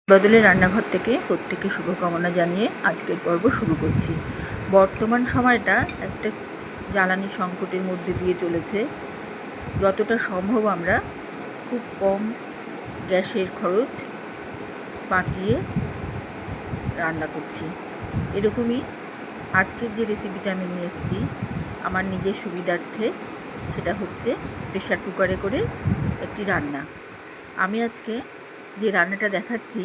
বদলের রান্নাঘর থেকে প্রত্যেককে শুভকামনা জানিয়ে আজকের পর্ব শুরু করছি। বর্তমান সময়টা একটা জ্বালানি সংকটের মধ্যে দিয়ে চলেছে। যতটা সম্ভব আমরা খুব কম গ্যাসের খরচ বাঁচিয়ে রান্না করছি। এরকমই আজকের যে রেসিপিটা আমি নিয়ে এসেছি আমার নিজের সুবিধার্থে, সেটা হচ্ছে প্রেশার কুকারে করে একটি রান্না। আমি আজকে যে রান্নাটা দেখাচ্ছি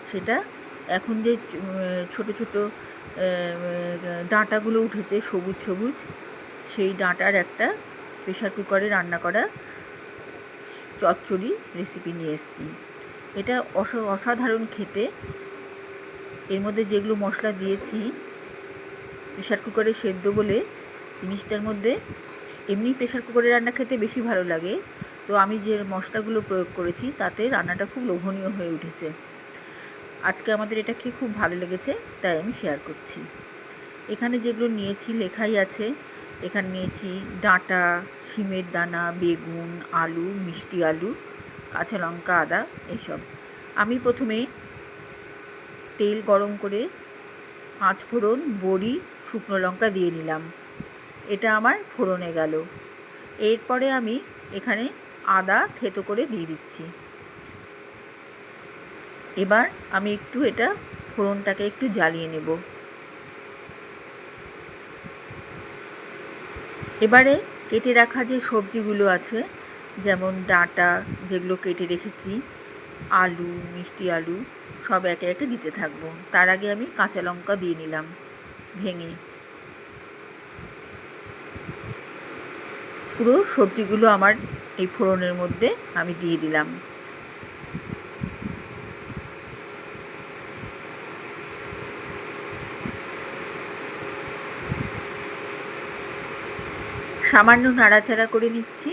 সেটা এখন যে ছোট ছোট ডাঁটাগুলো উঠেছে সবুজ সবুজ, সেই ডাঁটার একটা প্রেশার কুকারে রান্না করা চচ্চড়ি রেসিপি নিয়ে এসেছি। এটা অসাধারণ খেতে। এর মধ্যে যেগুলো মশলা দিয়েছি প্রেশার কুকারে সেদ্ধ বলে জিনিসটার মধ্যে এমনি প্রেশার কুকারে রান্না খেতে বেশি ভালো লাগে, তো আমি যে মশলাগুলো প্রয়োগ করেছি তাতে রান্নাটা খুব লোভনীয় হয়ে উঠেছে। আজকে আমাদের এটা খেয়ে খুব ভালো লেগেছে, তাই আমি শেয়ার করছি। এখানে যেগুলো নিয়েছি লেখাই আছে। এখানে নিয়েছি ডাঁটা, শিমের দানা, বেগুন, আলু, মিষ্টি আলু, কাঁচা লঙ্কা, আদা, এইসব। আমি প্রথমে তেল গরম করে 5 ফোড়ন, বড়ি, শুকনো লঙ্কা দিয়ে নিলাম। এটা আমার ফোড়নে গেল। এরপরে আমি এখানে আদা থেতো করে দিয়ে দিচ্ছি। এবার আমি একটু এটা ফোড়নটাকে একটু জ্বালিয়ে নেব। এবারে কেটে রাখা যে সবজিগুলো আছে, যেমন ডাঁটা যেগুলো কেটে রেখেছি, আলু, মিষ্টি আলু, সব একে একে দিতে থাকবো। তার আগে আমি কাঁচা লঙ্কা দিয়ে নিলাম ভেঙে। পুরো সবজিগুলো আমার এই ফোড়নের মধ্যে আমি দিয়ে দিলাম। সামান্য নাড়াচাড়া করে নিচ্ছি।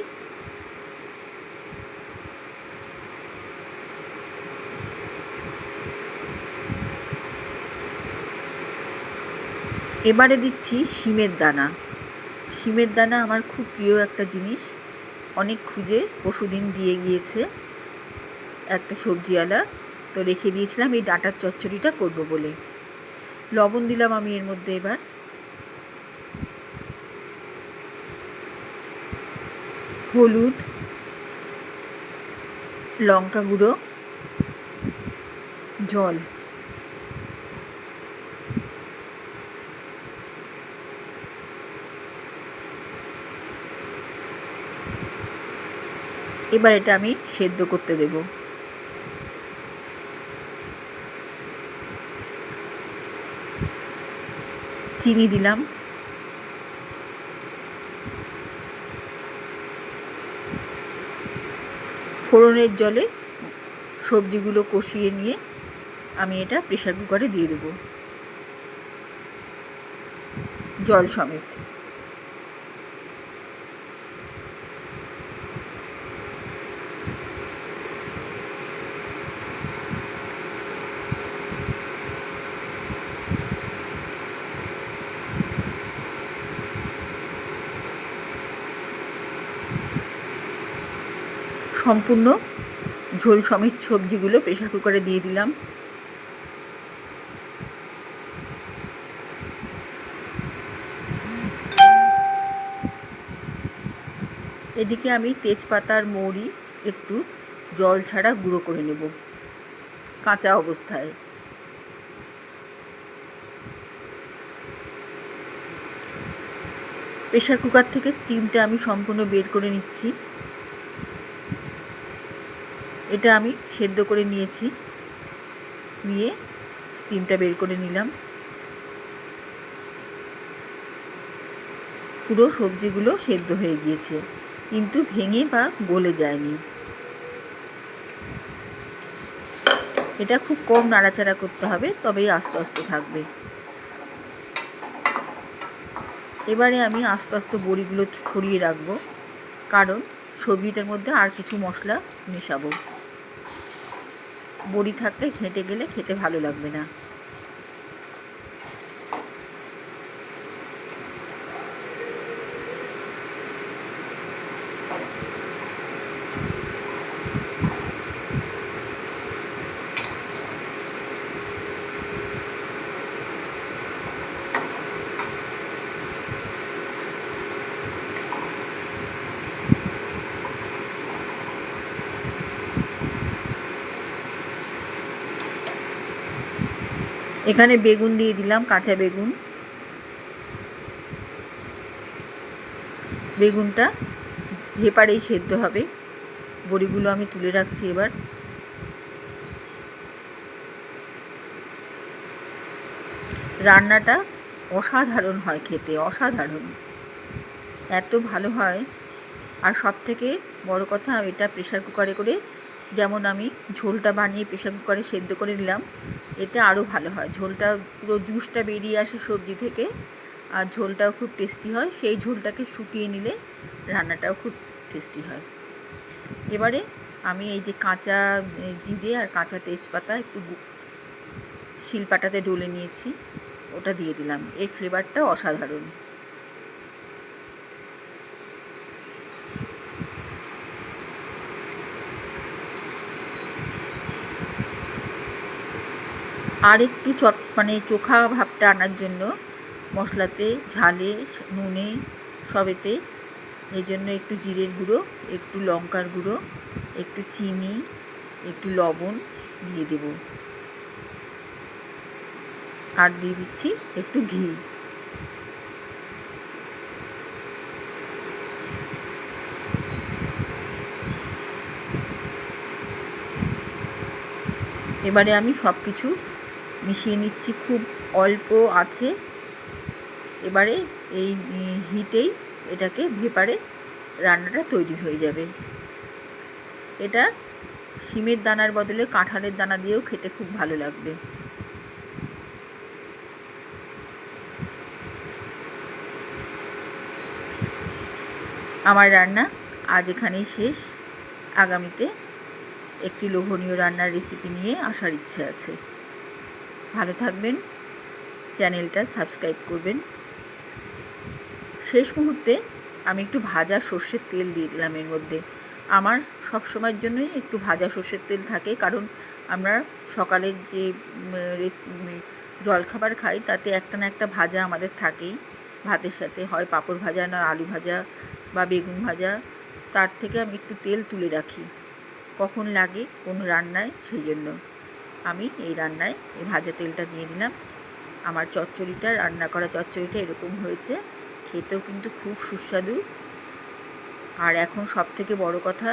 এবারে দিচ্ছি শিমের দানা। শিমের দানা আমার খুব প্রিয় একটা জিনিস। অনেক খুঁজে পরশুদিন দিয়ে গিয়েছে একটা সবজিওয়ালা, তো রেখে দিয়েছিলাম এই ডাঁটার চচ্চড়িটা করব বলে। লবণ দিলাম আমি এর মধ্যে। এবার হলুদ, লঙ্কা গুঁড়ো, জল। এবার এটা আমি সেদ্ধ করতে দেব। চিনি দিলাম। ফোড়নের জলে সবজিগুলো কষিয়ে নিয়ে আমি এটা প্রেশার কুকারে দিয়ে দেব জল সমেত। সম্পূর্ণ ঝোল সমেত সবজিগুলো প্রেশার কুকারে দিয়ে দিলাম। এদিকে আমি তেজপাতার মৌরি একটু জল ছাড়া গুঁড়ো করে নেব কাঁচা অবস্থায়। প্রেশার কুকার থেকে স্টিমটা আমি সম্পূর্ণ বের করে নিচ্ছি। এটা আমি সেদ্ধ করে নিয়েছি, নিয়ে স্টিমটা বের করে নিলাম। পুরো সবজিগুলো সেদ্ধ হয়ে গিয়েছে, কিন্তু ভেঙে বা গলে যায়নি। এটা খুব কম নাড়াচাড়া করতে হবে, তবেই আস্তে আস্তে থাকবে। এবারে আমি আস্তে আস্তে বড়িগুলো ছড়িয়ে রাখবো, কারণ সবজিটার মধ্যে আর কিছু মশলা মেশাবো। বড়ি থাকলে ঘেঁটে গেলে খেতে ভালো লাগবে না। এখানে বেগুন দিয়ে দিলাম, কাঁচা বেগুন। বেগুনটা ভেপারেই সেদ্ধ হবে। বড়িগুলো আমি তুলে রাখছি এবার। রান্নাটা অসাধারণ হয় খেতে, অসাধারণ, এত ভালো হয়। আর সব থেকে বড় কথা, এটা প্রেশার কুকারে করে, যেমন আমি ঝোলটা বানিয়ে প্রেশার কুকারে সেদ্ধ করে নিলাম, এতে আরও ভালো হয়। ঝোলটা পুরো জুসটা বেরিয়ে আসে সবজি থেকে, আর ঝোলটাও খুব টেস্টি হয়। সেই ঝোলটাকে শুকিয়ে নিলে রান্নাটাও খুব টেস্টি হয়। এবারে আমি এই যে কাঁচা জিরে আর কাঁচা তেজপাতা একটু শিলপাটাতে ডলে নিয়েছি, ওটা দিয়ে দিলাম। এর ফ্লেভারটা অসাধারণ। আর একটু মানে চোখা ভাবটা আনার জন্য মশলাতে, ঝালে, নুনে, সবেতে, এই জন্য একটু জিরের গুঁড়ো, একটু লঙ্কার গুঁড়ো, একটু চিনি, একটু লবণ দিয়ে দেব। আর দিয়ে দিচ্ছি একটু ঘি। এবারে আমি সব কিছু মিশিয়ে নিচ্ছি খুব অল্প আছে। এবারে এই হিটেই এটাকে ভেপারে রান্নাটা তৈরি হয়ে যাবে। এটা শিমের দানার বদলে কাঁঠালের দানা দিয়েও খেতে খুব ভালো লাগবে। আমার রান্না আজ এখানেই শেষ। আগামীতে একটি লোভনীয় রান্নার রেসিপি নিয়ে আসার ইচ্ছে আছে। ভালো থাকবেন, চ্যানেলটা সাবস্ক্রাইব করবেন। শেষ মুহূর্তে আমি একটু ভাজা সর্ষের তেল দিয়ে দিলাম এর মধ্যে। আমার সব সময়ের জন্যই একটু ভাজা সর্ষের তেল থাকে, কারণ আমরা সকালের যে জলখাবার খাই তাতে একটা না একটা ভাজা আমাদের থাকেই ভাতের সাথে, হয় পাঁপড় ভাজা, না আলু ভাজা বা বেগুন ভাজা। তার থেকে আমি একটু তেল তুলে রাখি কখন লাগে কোন রান্নায়, সেই জন্য আমি এই রান্নায় এই ভাজা তেলটা দিয়ে দিলাম। আমার চচ্চড়িটা, রান্না করা চচ্চড়িটা এরকম হয়েছে, খেতেও কিন্তু খুব সুস্বাদু। আর এখন সব থেকে বড় কথা,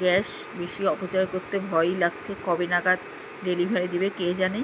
গ্যাস বেশি অপচয় করতে ভয়ই লাগছে, কবে নাগাদ ডেলিভারি দেবে কে জানে।